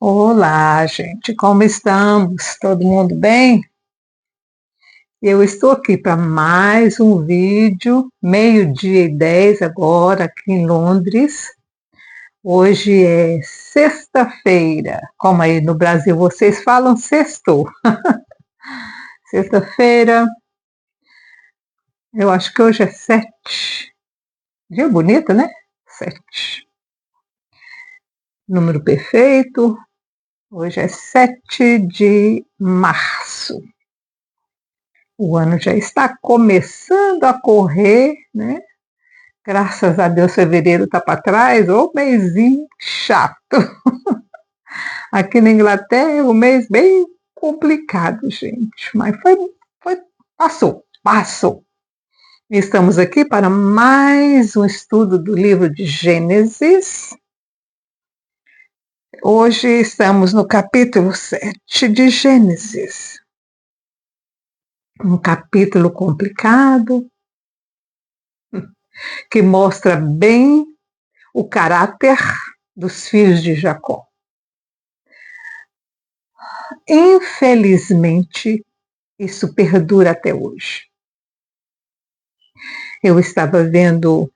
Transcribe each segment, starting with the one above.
Olá, gente, como estamos? Todo mundo bem? Eu estou aqui para mais um vídeo, 12h10 agora, aqui em Londres. Hoje é sexta-feira, como aí no Brasil vocês falam sextou. Sexta-feira, eu acho que hoje é 7. Dia bonito, né? 7. Número perfeito. Hoje é 7 de março. O ano já está começando a correr, né? Graças a Deus, fevereiro está para trás, ô mêsinho chato. Aqui na Inglaterra é um mês bem complicado, gente, mas passou. Estamos aqui para mais um estudo do livro de Gênesis. Hoje estamos no capítulo 7 de Gênesis. Um capítulo complicado, que mostra bem o caráter dos filhos de Jacó. Infelizmente, isso perdura até hoje. Eu estava vendo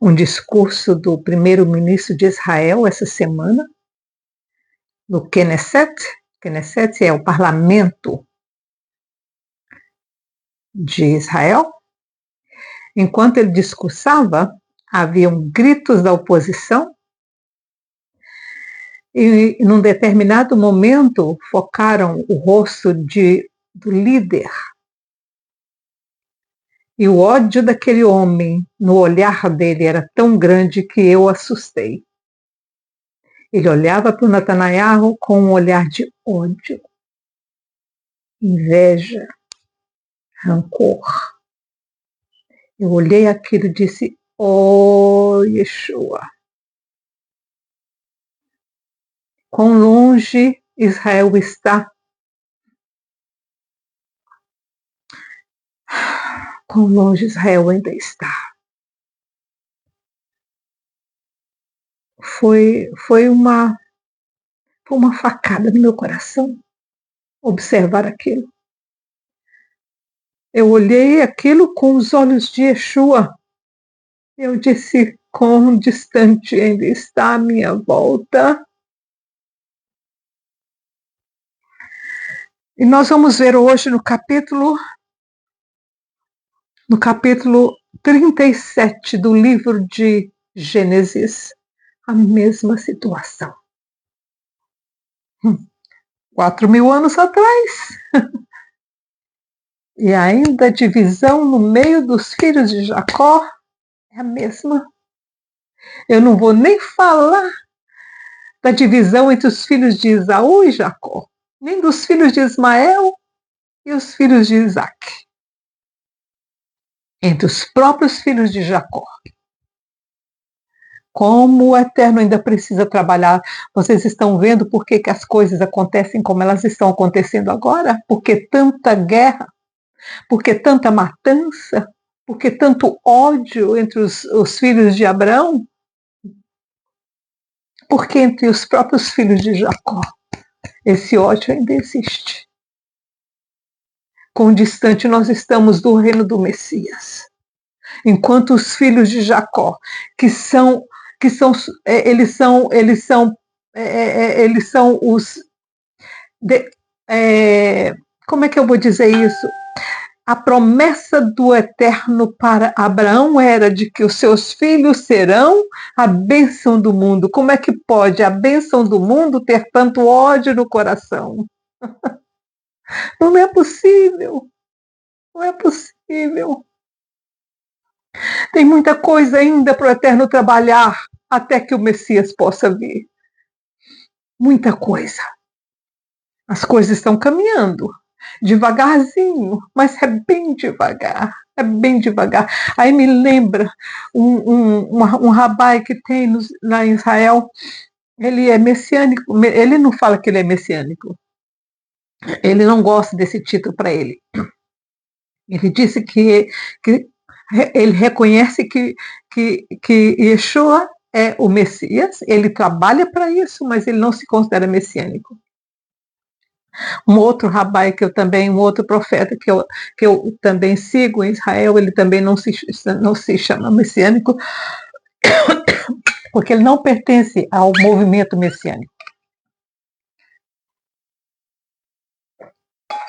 um discurso do primeiro-ministro de Israel essa semana, no Knesset. Knesset é o parlamento de Israel. Enquanto ele discursava, haviam gritos da oposição e, num determinado momento, focaram o rosto do líder. E o ódio daquele homem no olhar dele era tão grande que eu assustei. Ele olhava para o Natanael com um olhar de ódio, inveja, rancor. Eu olhei aquilo e disse: "Oh, Yeshua, quão longe Israel está, quão longe Israel ainda está." Foi uma facada no meu coração observar aquilo. Eu olhei aquilo com os olhos de Yeshua. Eu disse: quão distante ainda está a minha volta. E nós vamos ver hoje no capítulo 37 do livro de Gênesis, a mesma situação. 4.000 anos atrás. E ainda a divisão no meio dos filhos de Jacó é a mesma. Eu não vou nem falar da divisão entre os filhos de Esaú e Jacó, nem dos filhos de Ismael e os filhos de Isaac. Entre os próprios filhos de Jacó. Como o Eterno ainda precisa trabalhar. Vocês estão vendo por que as coisas acontecem como elas estão acontecendo agora? Por que tanta guerra? Por que tanta matança? Por que tanto ódio entre os filhos de Abraão? Porque entre os próprios filhos de Jacó, esse ódio ainda existe. Quão distante nós estamos do reino do Messias. Enquanto os filhos de Jacó, eles são os como é que eu vou dizer isso? A promessa do Eterno para Abraão era de que os seus filhos serão a bênção do mundo. Como é que pode a bênção do mundo ter tanto ódio no coração? Não é possível. Não é possível. Tem muita coisa ainda para o Eterno trabalhar até que o Messias possa vir. Muita coisa. As coisas estão caminhando. Devagarzinho, mas é bem devagar, é bem devagar. Aí me lembra um rabai que tem lá em Israel, ele é messiânico, ele não fala que ele é messiânico, ele não gosta desse título para ele. Ele disse que ele reconhece que Yeshua é o Messias, ele trabalha para isso, mas ele não se considera messiânico. Um outro rabai um outro profeta que eu também sigo em Israel, ele também não se chama messiânico, porque ele não pertence ao movimento messiânico.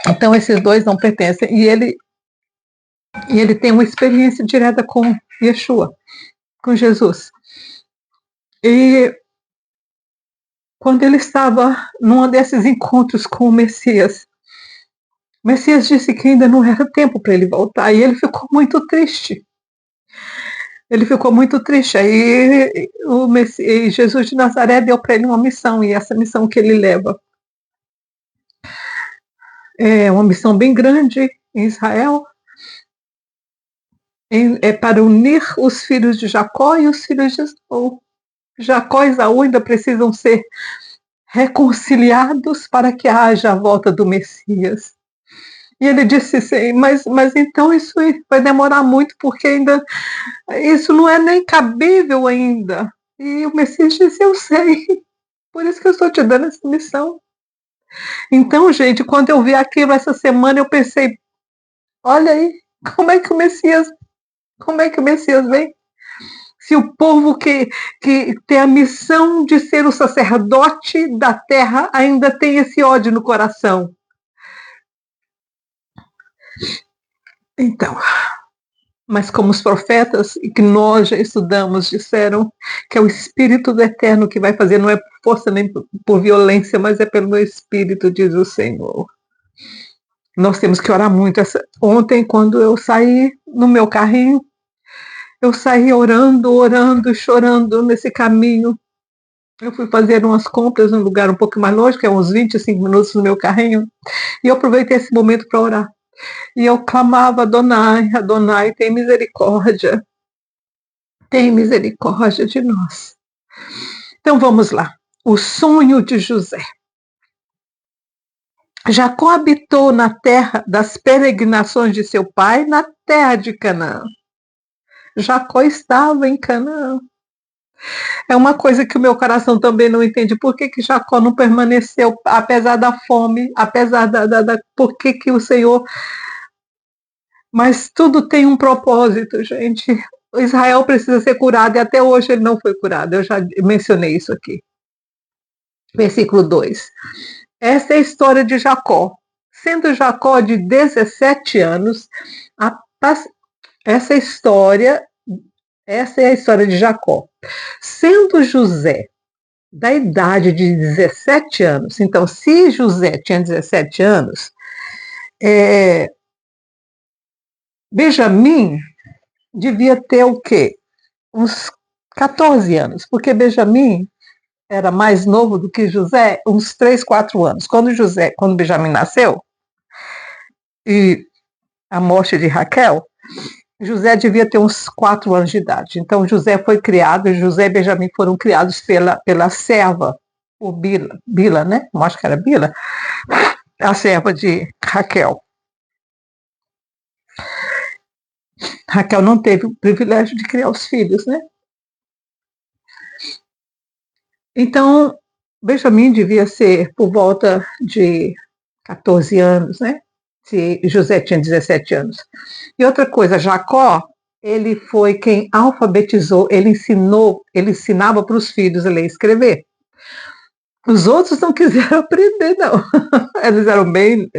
Então esses dois não pertencem, e ele tem uma experiência direta com Yeshua, com Jesus. E quando ele estava num desses encontros com o Messias disse que ainda não era tempo para ele voltar, e ele ficou muito triste. Aí Jesus de Nazaré deu para ele uma missão, e essa missão que ele leva é uma missão bem grande em Israel, é para unir os filhos de Jacó e os filhos de Esaú. Jacó e Esaú ainda precisam ser reconciliados para que haja a volta do Messias. E ele disse assim, mas então isso vai demorar muito, porque ainda isso não é nem cabível ainda. E o Messias disse, eu sei, por isso que eu estou te dando essa missão. Então, gente, quando eu vi aquilo essa semana, eu pensei, olha aí, como é que o Messias vem? Se o povo que tem a missão de ser o sacerdote da terra ainda tem esse ódio no coração. Então, mas como os profetas que nós já estudamos disseram que é o Espírito do Eterno que vai fazer, não é por força nem por violência, mas é pelo meu Espírito, diz o Senhor. Nós temos que orar muito. Ontem, quando eu saí no meu carrinho, eu saí orando, chorando nesse caminho. Eu fui fazer umas compras num lugar um pouco mais longe, que é uns 25 minutos no meu carrinho, e eu aproveitei esse momento para orar. E eu clamava, Adonai, Adonai, tem misericórdia de nós. Então vamos lá. O sonho de José. Jacó habitou na terra das peregrinações de seu pai, na terra de Canaã. Jacó estava em Canaã. É uma coisa que o meu coração também não entende. Por que Jacó não permaneceu, apesar da fome, apesar por que o Senhor... Mas tudo tem um propósito, gente. Israel precisa ser curado, e até hoje ele não foi curado. Eu já mencionei isso aqui. Versículo 2. Essa é a história de Jacó. Sendo Jacó de 17 anos, essa é a história de Jacó. Sendo José da idade de 17 anos, então se José tinha 17 anos, Benjamim devia ter o quê? Uns 14 anos, porque Benjamim era mais novo do que José, uns 3, 4 anos. Quando Benjamim nasceu, e a morte de Raquel, José devia ter uns 4 anos de idade. Então José e Benjamim foram criados pela serva, o Bila, né? Eu acho que era Bila, a serva de Raquel. Raquel não teve o privilégio de criar os filhos, né? Então, Benjamim devia ser por volta de 14 anos, né? Se José tinha 17 anos. E outra coisa, Jacó, ele foi quem alfabetizou, ele ensinava para os filhos a ler e escrever. Os outros não quiseram aprender, não. Eles eram bem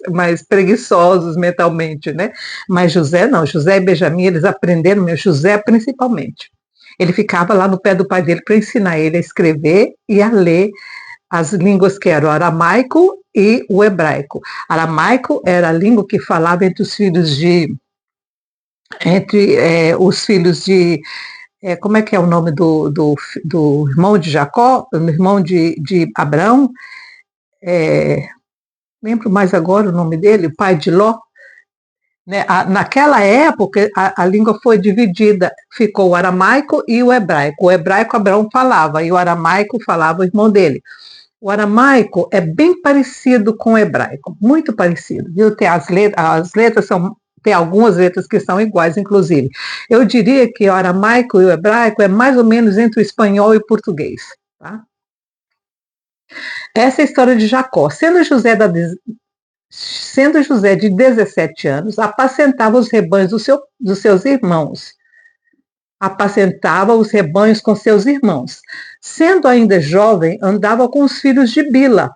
mais preguiçosos mentalmente, né? Mas José não, José e Benjamim, eles aprenderam, José principalmente. Ele ficava lá no pé do pai dele para ensinar ele a escrever e a ler as línguas que eram o aramaico e o hebraico. Aramaico era a língua que falava entre os filhos de... como é que é o nome do irmão de Jacó, o irmão de Abraão, lembro mais agora o nome dele, o pai de Ló, né? Naquela época a língua foi dividida, ficou o aramaico e o hebraico. O hebraico Abraão falava e o aramaico falava o irmão dele. O aramaico é bem parecido com o hebraico, muito parecido, viu? As letras são Tem algumas letras que são iguais, inclusive. Eu diria que o aramaico e o hebraico é mais ou menos entre o espanhol e o português. Tá? Essa é a história de Jacó. Sendo José de 17 anos, apacentava os rebanhos dos seus irmãos. Apacentava os rebanhos com seus irmãos. Sendo ainda jovem, andava com os filhos de Bila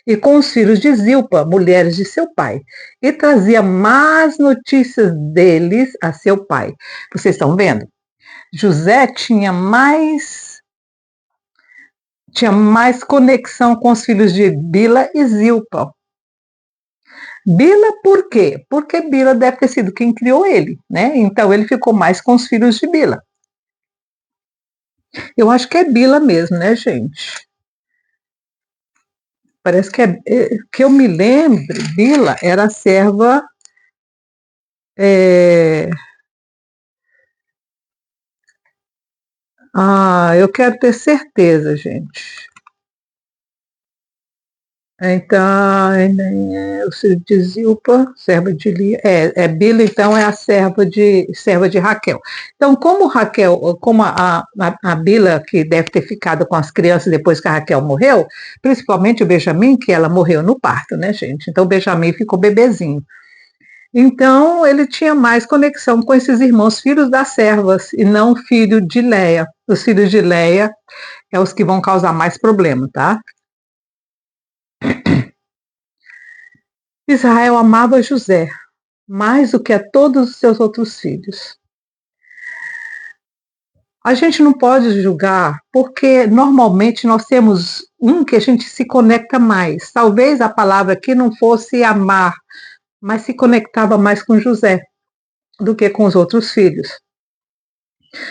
e com os filhos de Zilpa, mulheres de seu pai, e trazia más notícias deles a seu pai. Vocês estão vendo? José tinha mais conexão com os filhos de Bila e Zilpa. Bila por quê? Porque Bila deve ter sido quem criou ele, né? Então ele ficou mais com os filhos de Bila. Eu acho que é Bila mesmo, né, gente? Parece que eu me lembro, Bila era a serva. Eu quero ter certeza, gente. Então, o filho de Zilpa, serva de Lia. Bila, então, é a serva de Raquel. Então, como a Bila, que deve ter ficado com as crianças depois que a Raquel morreu, principalmente o Benjamim, que ela morreu no parto, né, gente? Então, o Benjamim ficou bebezinho. Então, ele tinha mais conexão com esses irmãos, filhos das servas, e não filho de Leia. Os filhos de Leia é os que vão causar mais problema, tá? Israel amava José mais do que a todos os seus outros filhos. A gente não pode julgar, porque normalmente nós temos um que a gente se conecta mais. Talvez a palavra aqui não fosse amar, mas se conectava mais com José do que com os outros filhos.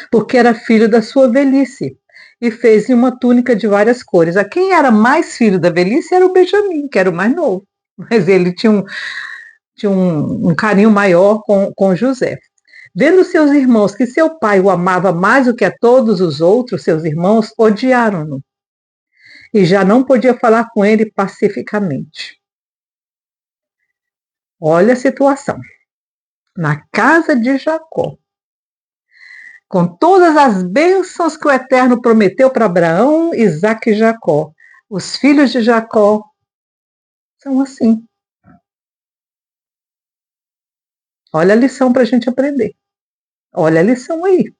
Porque era filho da sua velhice e fez-lhe uma túnica de várias cores. A quem era mais filho da velhice era o Benjamim, que era o mais novo. Mas ele tinha um carinho maior com José. Vendo seus irmãos que seu pai o amava mais do que a todos os outros, seus irmãos odiaram-no. E já não podia falar com ele pacificamente. Olha a situação. Na casa de Jacó, com todas as bênçãos que o Eterno prometeu para Abraão, Isaque e Jacó, os filhos de Jacó são assim. Olha a lição para a gente aprender. Olha a lição aí.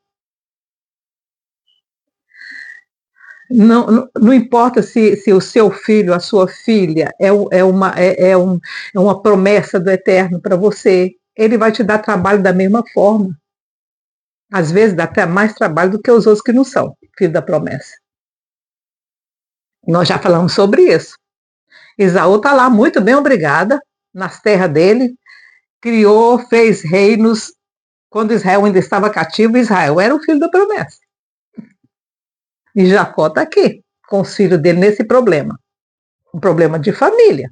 Não importa se o seu filho, a sua filha, é uma promessa do Eterno para você, ele vai te dar trabalho da mesma forma. Às vezes dá até mais trabalho do que os outros que não são filho da promessa. Nós já falamos sobre isso. Esaú está lá, muito bem, obrigada, nas terras dele, criou, fez reinos. Quando Israel ainda estava cativo, Israel era o filho da promessa. E Jacó está aqui, com os filhos dele nesse problema. Um problema de família.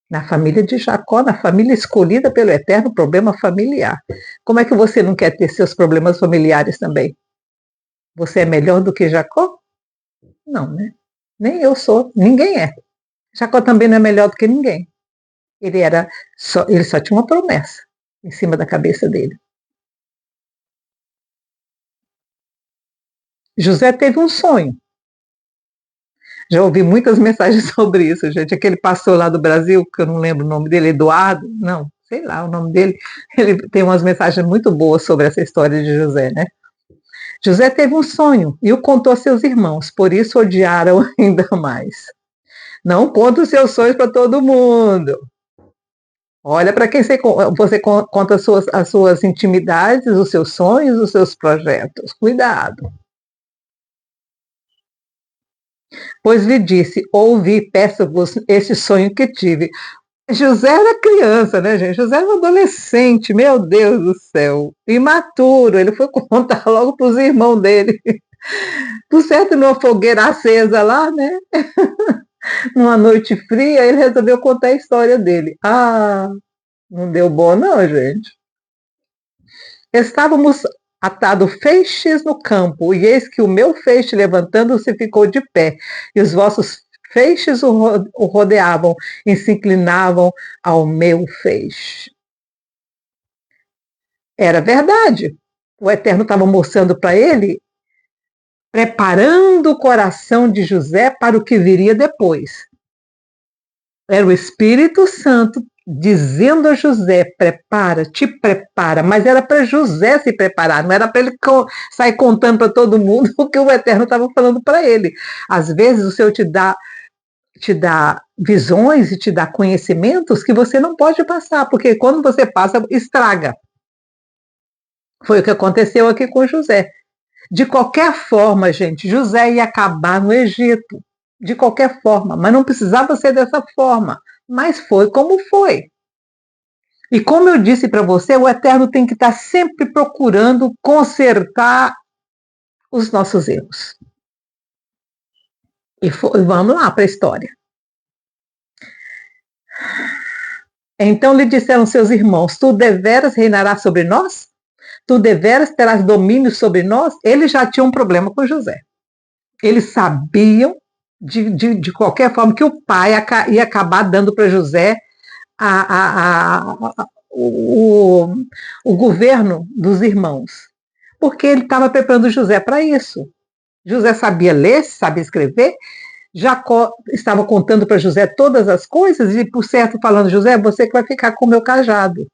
Na família de Jacó, na família escolhida pelo Eterno, problema familiar. Como é que você não quer ter seus problemas familiares também? Você é melhor do que Jacó? Não, né? Nem eu sou, ninguém é. Jacó também não é melhor do que ninguém. Ele só tinha uma promessa em cima da cabeça dele. José teve um sonho. Já ouvi muitas mensagens sobre isso, gente. Aquele pastor lá do Brasil, que eu não lembro o nome dele, Eduardo, não, sei lá o nome dele, ele tem umas mensagens muito boas sobre essa história de José, né? José teve um sonho e o contou a seus irmãos, por isso odiaram ainda mais. Não conta os seus sonhos para todo mundo. Olha para quem você conta as suas intimidades, os seus sonhos, os seus projetos. Cuidado. Pois lhe disse, ouvi, peço-vos esse sonho que tive. José era criança, né, gente? José era um adolescente, meu Deus do céu. Imaturo, ele foi contar logo para os irmãos dele. Por certo, numa fogueira acesa lá, né? Numa noite fria, ele resolveu contar a história dele. Não deu bom não, gente. Estávamos atado feixes no campo, e eis que o meu feixe levantando-se ficou de pé, e os vossos feixes o rodeavam e se inclinavam ao meu feixe. Era verdade. O Eterno estava mostrando para ele, preparando o coração de José para o que viria depois. Era o Espírito Santo dizendo a José, prepara, te prepara, mas era para José se preparar, não era para ele sair contando para todo mundo o que o Eterno estava falando para ele. Às vezes o Senhor te dá visões e te dá conhecimentos que você não pode passar, porque quando você passa, estraga. Foi o que aconteceu aqui com José. De qualquer forma, gente, José ia acabar no Egito. De qualquer forma, mas não precisava ser dessa forma. Mas foi como foi. E como eu disse para você, o Eterno tem que estar sempre procurando consertar os nossos erros. E vamos lá para a história. Então lhe disseram seus irmãos: tu deveras reinarás sobre nós? Tu deveras terás domínio sobre nós? Eles já tinham um problema com José. Eles sabiam, de qualquer forma, que o pai ia acabar dando para José o governo dos irmãos, porque ele estava preparando José para isso. José sabia ler, sabia escrever, Jacó estava contando para José todas as coisas e, por certo, falando: José, você que vai ficar com o meu cajado.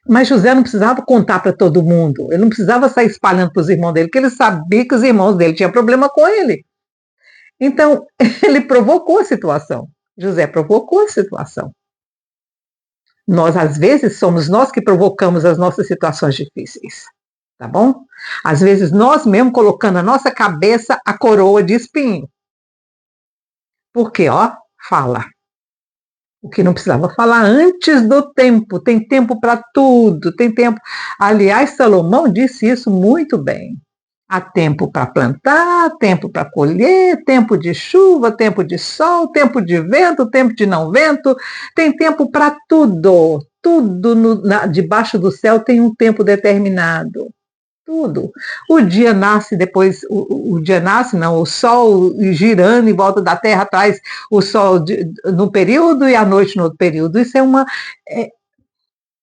Mas José não precisava contar para todo mundo, ele não precisava sair espalhando para os irmãos dele, porque ele sabia que os irmãos dele tinham problema com ele. Então, ele provocou a situação. José provocou a situação. Nós, às vezes, somos nós que provocamos as nossas situações difíceis, tá bom? Às vezes, nós mesmos colocando na nossa cabeça a coroa de espinho. Porque, ó, fala. O que não precisava falar antes do tempo. Tem tempo para tudo, tem tempo. Aliás, Salomão disse isso muito bem. Há tempo para plantar, tempo para colher, tempo de chuva, tempo de sol, tempo de vento, tempo de não vento. Tem tempo para tudo. Tudo debaixo do céu tem um tempo determinado. Tudo. O dia nasce depois, o dia nasce, não, o sol girando em volta da Terra traz o sol no período e a noite no outro período. Isso é uma.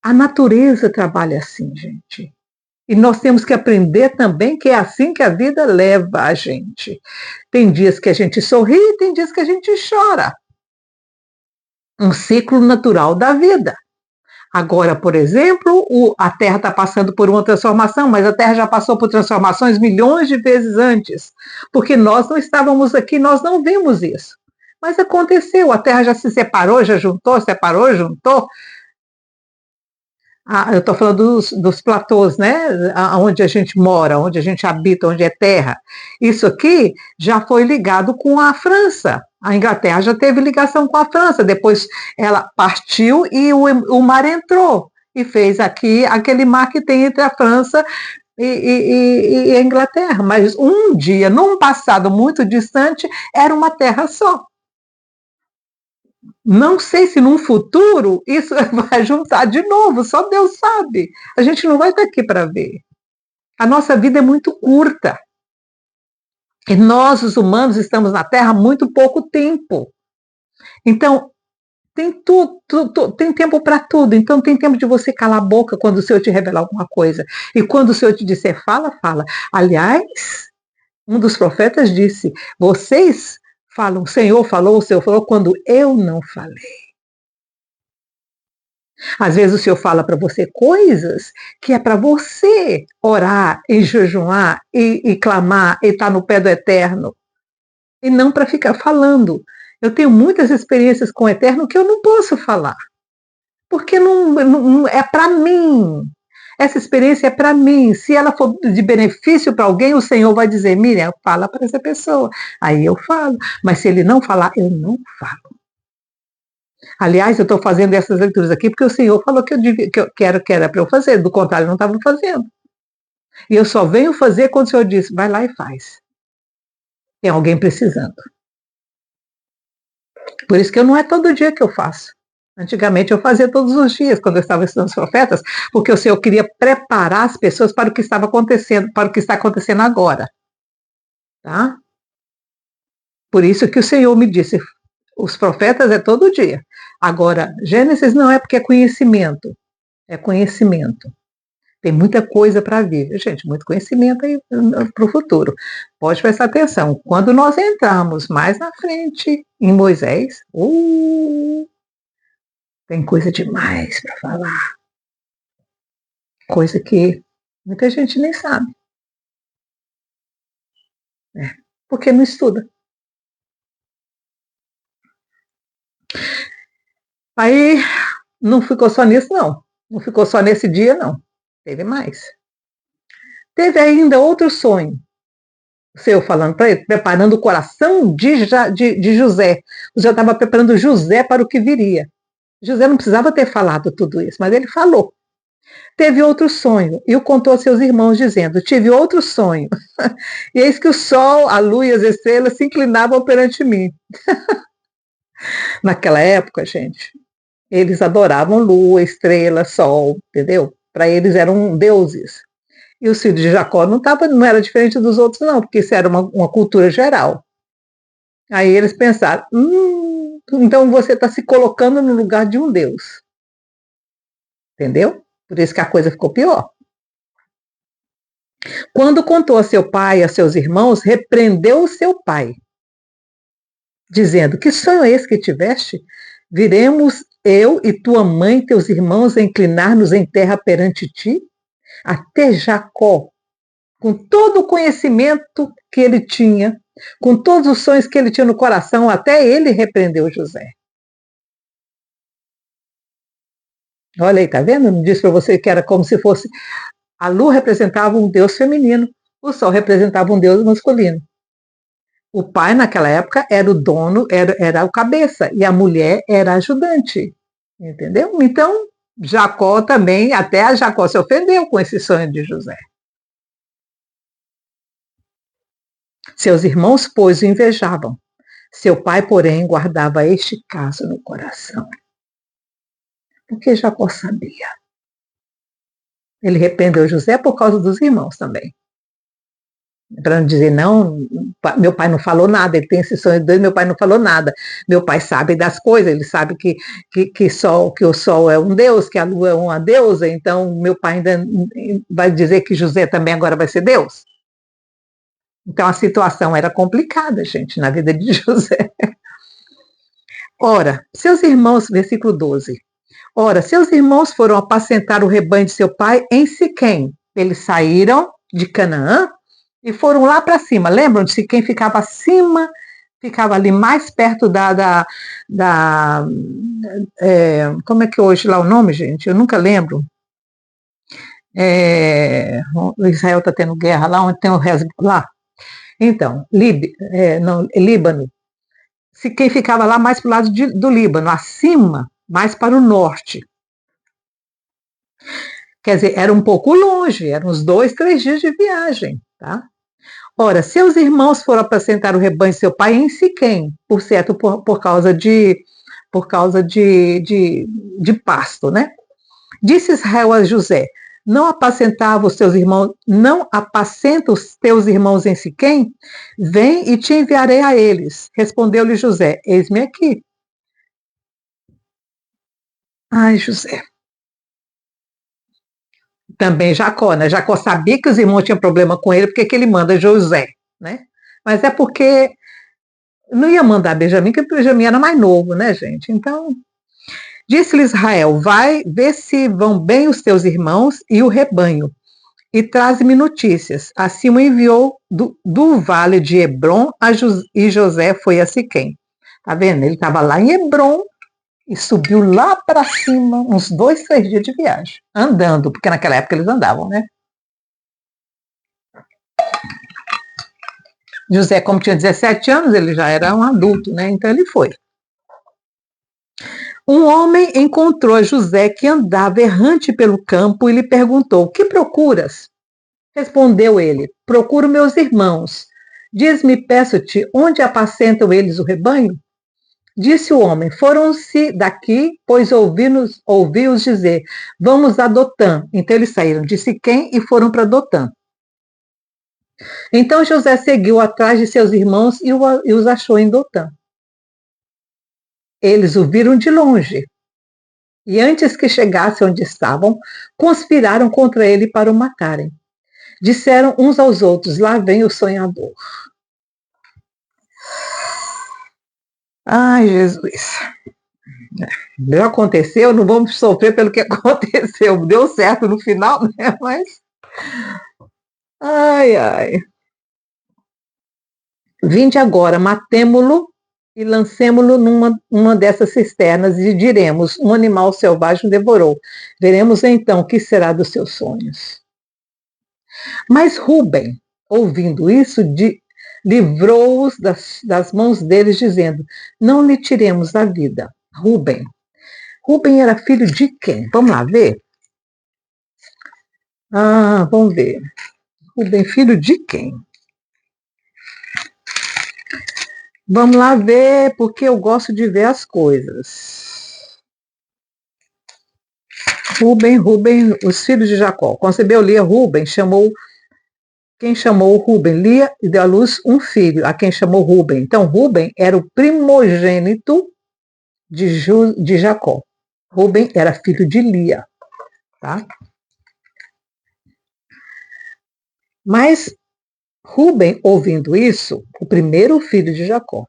A natureza trabalha assim, gente. E nós temos que aprender também que é assim que a vida leva a gente. Tem dias que a gente sorri, tem dias que a gente chora. Um ciclo natural da vida. Agora, por exemplo, a Terra está passando por uma transformação, mas a Terra já passou por transformações milhões de vezes antes, porque nós não estávamos aqui, nós não vimos isso. Mas aconteceu, a Terra já se separou, já juntou, separou, juntou. Eu estou falando dos platôs, né? Onde a gente mora, onde a gente habita, onde é terra. Isso aqui já foi ligado com a França. A Inglaterra já teve ligação com a França. Depois ela partiu e o mar entrou e fez aqui aquele mar que tem entre a França e a Inglaterra. Mas um dia, num passado muito distante, era uma terra só. Não sei se num futuro isso vai juntar de novo, só Deus sabe. A gente não vai estar aqui para ver. A nossa vida é muito curta. E nós, os humanos, estamos na Terra há muito pouco tempo. Então, tem tem tempo para tudo. Então, tem tempo de você calar a boca quando o Senhor te revelar alguma coisa. E quando o Senhor te disser, fala, fala. Aliás, um dos profetas disse, vocês falam, o Senhor falou, quando eu não falei. Às vezes o Senhor fala para você coisas que é para você orar e jejuar e clamar e estar no pé do Eterno. E não para ficar falando. Eu tenho muitas experiências com o Eterno que eu não posso falar. Porque não é para mim. Essa experiência é para mim. Se ela for de benefício para alguém, o Senhor vai dizer, Miriam, fala para essa pessoa. Aí eu falo. Mas se ele não falar, eu não falo. Aliás, eu estou fazendo essas leituras aqui porque o Senhor falou que que era para eu fazer, do contrário, eu não estava fazendo. E eu só venho fazer quando o Senhor disse, vai lá e faz. Tem alguém precisando. Por isso que não é todo dia que eu faço. Antigamente eu fazia todos os dias, quando eu estava estudando os profetas, porque o Senhor queria preparar as pessoas para o que estava acontecendo, para o que está acontecendo agora. Tá? Por isso que o Senhor me disse, Os profetas é todo dia. Agora, Gênesis não é porque é conhecimento. É conhecimento. Tem muita coisa para vir. Gente, muito conhecimento aí para o futuro. Pode prestar atenção. Quando nós entrarmos mais na frente em Moisés, tem coisa demais para falar. Coisa que muita gente nem sabe. Porque não estuda. Aí não ficou só nisso, não. Não ficou só nesse dia, não. Teve mais. Teve ainda outro sonho. O Senhor falando para ele, preparando o coração de José. O Senhor estava preparando José para o que viria. José não precisava ter falado tudo isso, mas ele falou. Teve outro sonho e o contou a seus irmãos, dizendo: tive outro sonho. E eis que o sol, a lua e as estrelas se inclinavam perante mim. Naquela época, gente, eles adoravam lua, estrela, sol, entendeu? Para eles eram deuses. E os filhos de Jacó não era diferente dos outros, não, porque isso era uma cultura geral. Aí eles pensaram: então você está se colocando no lugar de um Deus. Entendeu? Por isso que a coisa ficou pior. Quando contou a seu pai e a seus irmãos, repreendeu o seu pai, dizendo: que sonho é esse que tiveste? Viremos eu e tua mãe, teus irmãos, a inclinar-nos em terra perante ti? Até Jacó, com todo o conhecimento que ele tinha, com todos os sonhos que ele tinha no coração, até ele repreendeu José. Olha aí, tá vendo? Eu disse para você que era como se fosse... A lua representava um deus feminino, o sol representava um deus masculino. O pai, naquela época, era o dono, era o cabeça, e a mulher era a ajudante. Entendeu? Então, Jacó também, até a Jacó se ofendeu com esse sonho de José. Seus irmãos, pois, o invejavam. Seu pai, porém, guardava este caso no coração. Porque Jacó sabia. Ele repreendeu José por causa dos irmãos também. Para não dizer, não, meu pai não falou nada, ele tem esse sonho de Deus, meu pai não falou nada. Meu pai sabe das coisas, ele sabe que o sol é um deus, que a lua é uma deusa, então meu pai ainda vai dizer que José também agora vai ser Deus. Então a situação era complicada, gente, na vida de José. Ora, seus irmãos, versículo 12. Ora, seus irmãos foram apacentar o rebanho de seu pai em Siquém. Eles saíram de Canaã e foram lá para cima. Lembram de Siquém? Ficava acima, ficava ali mais perto como é que é hoje lá o nome, gente? Eu nunca lembro. O Israel está tendo guerra lá, onde tem o Hezbollah. Então, Líbano. Siquém ficava lá mais para o lado do Líbano, acima, mais para o norte. Quer dizer, era um pouco longe, eram uns 2, 3 dias de viagem, tá? Ora, seus irmãos foram apacentar o rebanho de seu pai em Siquém, por certo, por causa de pasto, né? Disse Israel a José: não apacentava os teus irmãos, não apacenta os teus irmãos em Siquém? Vem e te enviarei a eles. Respondeu-lhe José: eis-me aqui. Ai, José. Também Jacó, né? Jacó sabia que os irmãos tinham problema com ele, porque que ele manda José, né? Mas é porque não ia mandar Benjamim, porque Benjamim era mais novo, né, gente? Então, disse-lhe Israel: vai ver se vão bem os teus irmãos e o rebanho, e traze-me notícias. Assim o enviou do vale de Hebron e José foi a Siquém. Tá vendo? Ele estava lá em Hebron e subiu lá para cima, uns 2, 3 dias de viagem, andando, porque naquela época eles andavam, né? José, como tinha 17 anos, ele já era um adulto, né? Então ele foi. Um homem encontrou a José que andava errante pelo campo e lhe perguntou: que procuras? Respondeu ele: procuro meus irmãos. Diz-me, peço-te, onde apacentam eles o rebanho? Disse o homem: foram-se daqui, pois ouvi-os dizer: vamos a Dotã. Então eles saíram de Siquém e foram para Dotã. Então José seguiu atrás de seus irmãos e os achou em Dotã. Eles o viram de longe e, antes que chegasse onde estavam, conspiraram contra ele para o matarem. Disseram uns aos outros: lá vem o sonhador. Ai, Jesus. Já aconteceu, não vamos sofrer pelo que aconteceu. Deu certo no final, né? Mas. Ai, ai. Vinde agora, matemo-lo e lancemo-lo numa dessas cisternas e diremos: um animal selvagem o devorou. Veremos então o que será dos seus sonhos. Mas Rúben, ouvindo isso, livrou-os das mãos deles, dizendo: não lhe tiremos a vida. Rúben era filho de quem? Vamos lá ver? Vamos ver. Rúben, filho de quem? Vamos lá ver, porque eu gosto de ver as coisas. Rúben, os filhos de Jacó. Concebeu Lia Rúben, quem chamou Rúben? Lia e deu à luz um filho, a quem chamou Rúben. Então, Rúben era o primogênito de Jacó. Rúben era filho de Lia, tá? Mas Rúben, ouvindo isso, o primeiro filho de Jacó,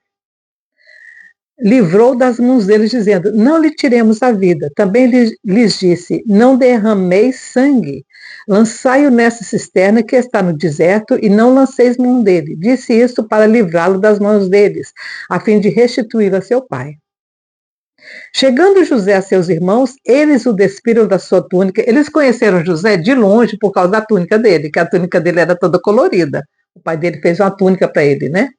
livrou das mãos deles, dizendo: não lhe tiremos a vida. Também lhes disse: não derrameis sangue, lançai-o nessa cisterna que está no deserto, e não lanceis mão dele. Disse isto para livrá-lo das mãos deles, a fim de restituí-lo a seu pai. Chegando José a seus irmãos, eles o despiram da sua túnica. Eles conheceram José de longe por causa da túnica dele, que a túnica dele era toda colorida. O pai dele fez uma túnica para ele, né?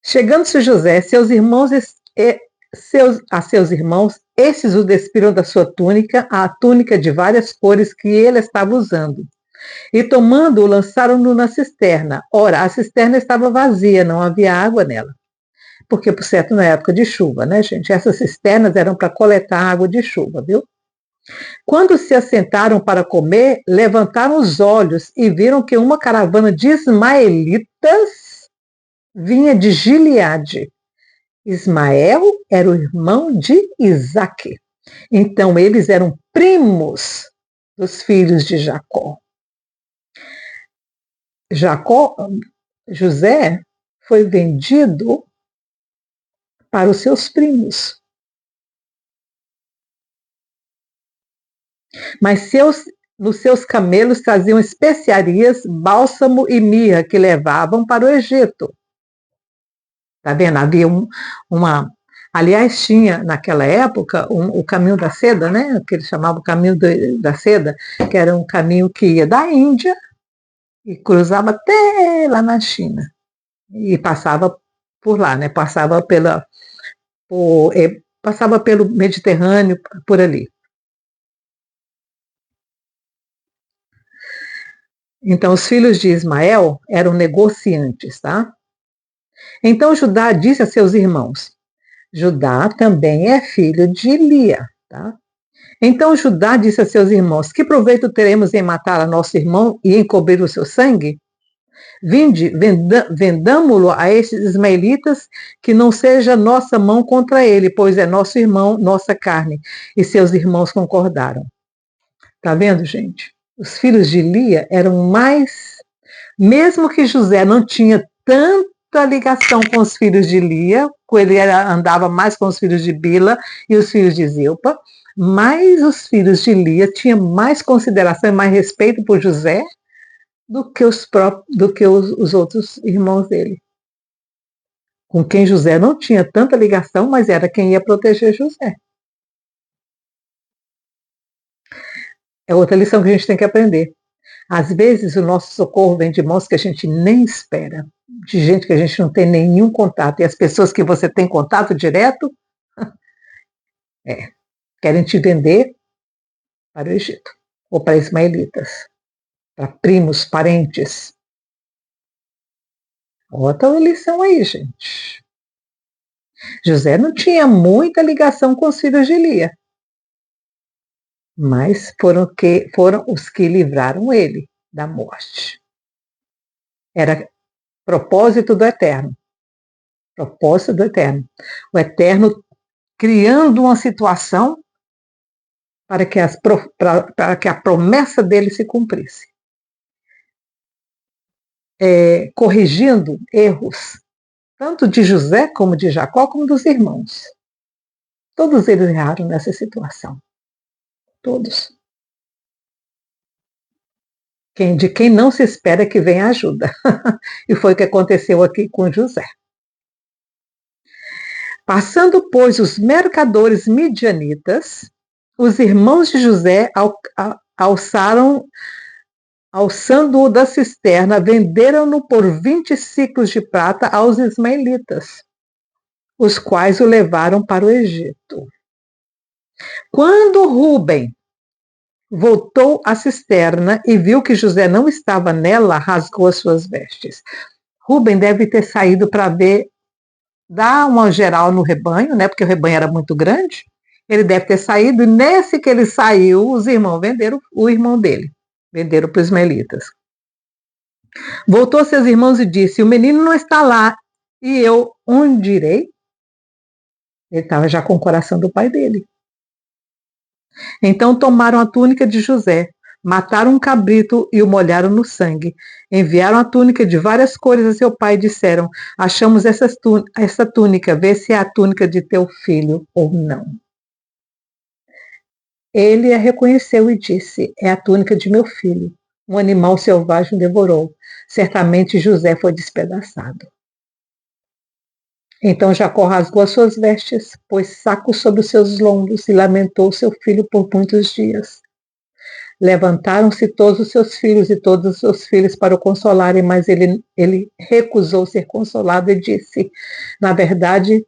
Chegando-se José, seus irmãos esses o despiram da sua túnica, a túnica de várias cores que ele estava usando. E tomando-o, lançaram-no na cisterna. Ora, a cisterna estava vazia, não havia água nela. Porque, por certo, na época de chuva, né, gente? Essas cisternas eram para coletar água de chuva, viu? Quando se assentaram para comer, levantaram os olhos e viram que uma caravana de ismaelitas vinha de Gileade. Ismael era o irmão de Isaque. Então, eles eram primos dos filhos de Jacó. José foi vendido para os seus primos. Mas nos seus camelos traziam especiarias, bálsamo e mirra que levavam para o Egito. Tá vendo? Havia uma. Aliás, tinha naquela época o caminho da seda, né? Que eles chamavam o caminho da seda, que era um caminho que ia da Índia e cruzava até lá na China. E passava por lá, né? Passava pelo Mediterrâneo, por ali. Então, os filhos de Ismael eram negociantes, tá? Então, Judá disse a seus irmãos: Judá também é filho de Lia, tá? Então, Judá disse a seus irmãos: que proveito teremos em matar a nosso irmão e encobrir o seu sangue? Vinde, vendamo-lo a estes ismaelitas, que não seja nossa mão contra ele, pois é nosso irmão, nossa carne. E seus irmãos concordaram. Tá vendo, gente? Os filhos de Lia eram mais. Mesmo que José não tinha tanta ligação com os filhos de Lia, ele andava mais com os filhos de Bila e os filhos de Zilpa, mas os filhos de Lia tinham mais consideração e mais respeito por José do que os outros irmãos dele, com quem José não tinha tanta ligação, mas era quem ia proteger José. É outra lição que a gente tem que aprender. Às vezes o nosso socorro vem de mãos que a gente nem espera, de gente que a gente não tem nenhum contato, e as pessoas que você tem contato direto querem te vender para o Egito, ou para ismaelitas, para primos, parentes. Outra lição aí, gente. José não tinha muita ligação com os filhos de Lia, mas foram os que livraram ele da morte. Propósito do Eterno. Propósito do Eterno. O Eterno criando uma situação para que a promessa dele se cumprisse. Corrigindo erros, tanto de José como de Jacó, como dos irmãos. Todos eles erraram nessa situação. Todos. De quem não se espera que venha ajuda. E foi o que aconteceu aqui com José. Passando, pois, os mercadores midianitas, os irmãos de José alçando-o da cisterna, venderam-no por 20 ciclos de prata aos ismaelitas, os quais o levaram para o Egito. Quando Rúben voltou à cisterna e viu que José não estava nela, rasgou as suas vestes. Rúben deve ter saído para dar uma geral no rebanho, né? Porque o rebanho era muito grande. Ele deve ter saído, e nesse que ele saiu, os irmãos venderam o irmão dele. Venderam para os ismaelitas. Voltou a seus irmãos e disse: o menino não está lá, e eu onde irei? Ele estava já com o coração do pai dele. Então tomaram a túnica de José, mataram um cabrito e o molharam no sangue. Enviaram a túnica de várias cores a seu pai e disseram: achamos essa túnica, vê se é a túnica de teu filho ou não. Ele a reconheceu e disse: é a túnica de meu filho. Um animal selvagem devorou. Certamente José foi despedaçado. Então Jacó rasgou as suas vestes, pôs saco sobre os seus lombos e lamentou seu filho por muitos dias. Levantaram-se todos os seus filhos e todos os seus filhos para o consolarem, mas ele recusou ser consolado e disse: na verdade,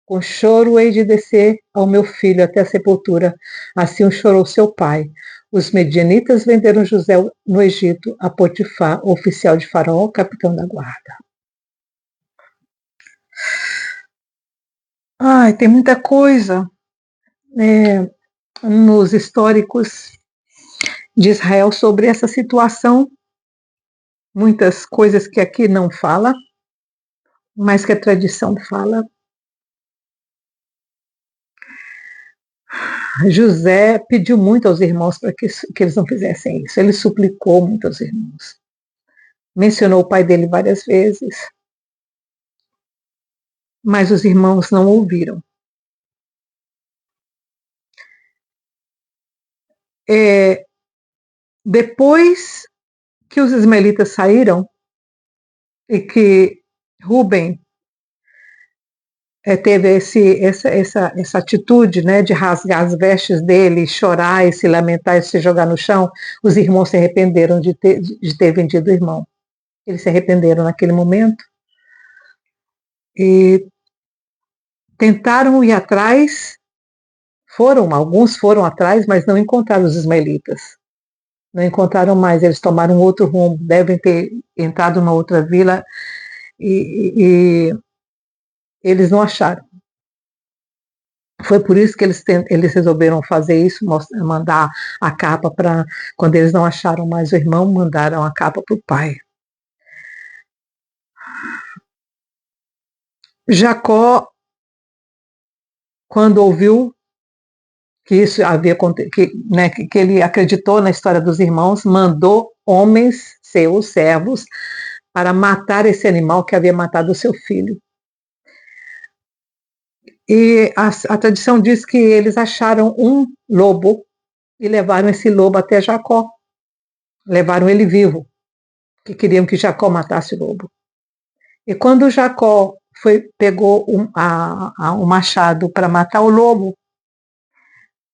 com choro hei de descer ao meu filho até a sepultura. Assim chorou seu pai. Os medianitas venderam José no Egito a Potifar, oficial de Faraó, capitão da guarda. Tem muita coisa nos históricos de Israel sobre essa situação. Muitas coisas que aqui não fala, mas que a tradição fala. José pediu muito aos irmãos para que eles não fizessem isso. Ele suplicou muito aos irmãos. Mencionou o pai dele várias vezes. Mas os irmãos não ouviram. Depois que os ismaelitas saíram e que Rúben teve essa atitude, né, de rasgar as vestes dele, chorar e se lamentar e se jogar no chão, os irmãos se arrependeram de ter vendido o irmão. Eles se arrependeram naquele momento e tentaram ir atrás, alguns foram atrás, mas não encontraram os ismaelitas. Não encontraram mais, eles tomaram outro rumo, devem ter entrado numa outra vila e eles não acharam. Foi por isso que eles resolveram fazer isso, mandar a capa para, quando eles não acharam mais o irmão, mandaram a capa para o pai. Jacó, quando ouviu que isso havia que ele acreditou na história dos irmãos, mandou homens, seus servos, para matar esse animal que havia matado o seu filho. E a tradição diz que eles acharam um lobo e levaram esse lobo até Jacó. Levaram ele vivo, que queriam que Jacó matasse o lobo. E quando Jacó pegou um machado para matar o lobo,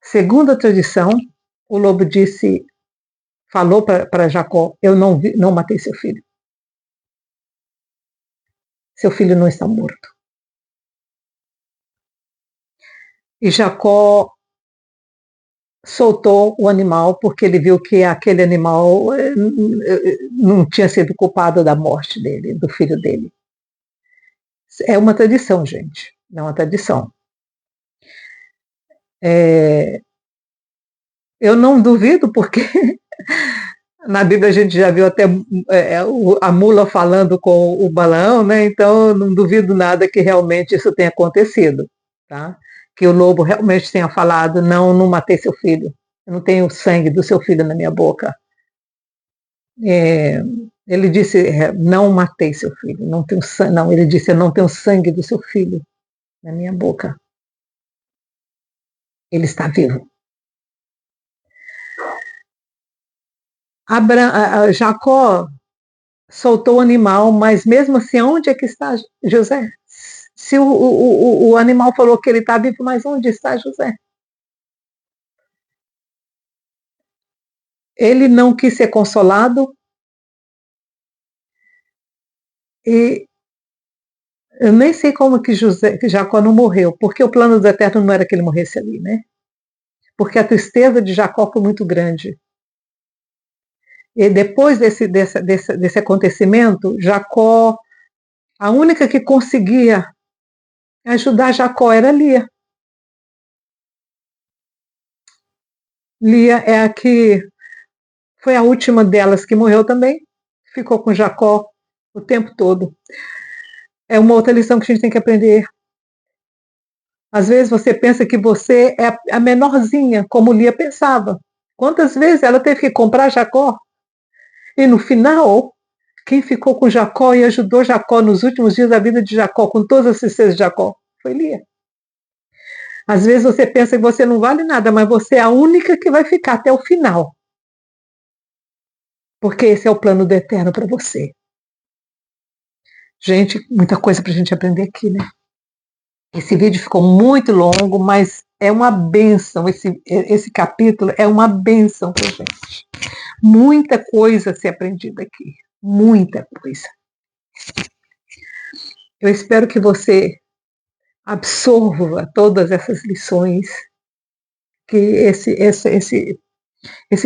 segundo a tradição, o lobo falou para Jacó: eu não matei seu filho. Seu filho não está morto. E Jacó soltou o animal porque ele viu que aquele animal não tinha sido culpado da morte dele, do filho dele. É uma tradição, gente. É uma tradição. Eu não duvido porque Na Bíblia a gente já viu até a mula falando com o Balaão, né? Então eu não duvido nada que realmente isso tenha acontecido, tá? Que o lobo realmente tenha falado, não, não matei seu filho, eu não tenho sangue do seu filho na minha boca. Ele disse, não matei seu filho, não tenho sangue, não, ele disse, eu não tenho sangue do seu filho na minha boca. Ele está vivo. Jacó soltou o animal, mas mesmo assim, onde é que está José? Se o animal falou que ele está vivo, mas onde está José? Ele não quis ser consolado e eu nem sei como que Jacó não morreu, porque o plano do Eterno não era que ele morresse ali, né? Porque a tristeza de Jacó foi muito grande. E depois desse acontecimento, Jacó, a única que conseguia ajudar Jacó era Lia. Lia é a que foi a última delas que morreu também, ficou com Jacó o tempo todo. É uma outra lição que a gente tem que aprender. Às vezes você pensa que você é a menorzinha, como Lia pensava. Quantas vezes ela teve que comprar Jacó? E no final, quem ficou com Jacó e ajudou Jacó nos últimos dias da vida de Jacó, com todas as tristezas de Jacó, foi Lia. Às vezes você pensa que você não vale nada, mas você é a única que vai ficar até o final. Porque esse é o plano do Eterno para você. Gente, muita coisa para a gente aprender aqui, né? Esse vídeo ficou muito longo, mas é uma bênção. Esse capítulo é uma bênção para a gente. Muita coisa a ser aprendida aqui. Muita coisa. Eu espero que você absorva todas essas lições que esse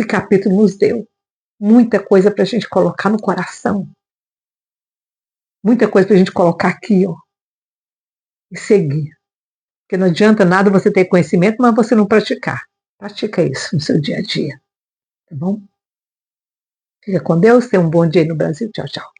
capítulo nos deu. Muita coisa para a gente colocar no coração. Muita coisa para a gente colocar aqui, ó, e seguir. Porque não adianta nada você ter conhecimento, mas você não praticar. Pratica isso no seu dia a dia. Tá bom? Fica com Deus. Tenha um bom dia aí no Brasil. Tchau, tchau.